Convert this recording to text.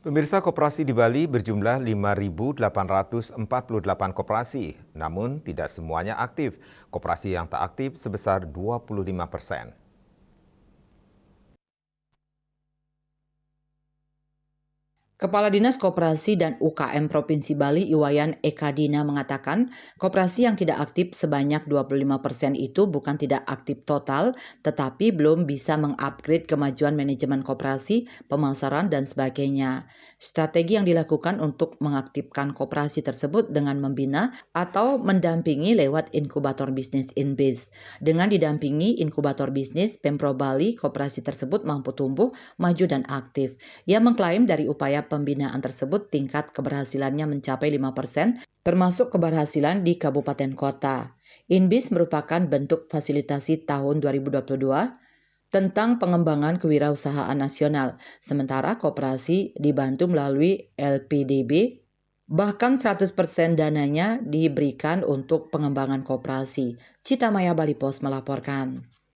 Pemirsa, koperasi di Bali berjumlah 5.848 koperasi, namun tidak semuanya aktif. Koperasi yang tak aktif sebesar 25%. Kepala Dinas Koperasi dan UKM Provinsi Bali Iwayan Ekadina mengatakan, koperasi yang tidak aktif sebanyak 25% itu bukan tidak aktif total, tetapi belum bisa mengupgrade kemajuan manajemen koperasi, pemasaran, dan sebagainya. Strategi yang dilakukan untuk mengaktifkan koperasi tersebut dengan membina atau mendampingi lewat inkubator bisnis InBiz. Dengan didampingi inkubator bisnis Pemprov Bali, koperasi tersebut mampu tumbuh, maju, dan aktif. Ia mengklaim dari upaya pembinaan tersebut tingkat keberhasilannya mencapai 5%, termasuk keberhasilan di kabupaten kota. InBiz merupakan bentuk fasilitasi tahun 2022 tentang pengembangan kewirausahaan nasional, sementara koperasi dibantu melalui LPDB, bahkan 100% dananya diberikan untuk pengembangan koperasi. Cita Maya Bali Pos melaporkan.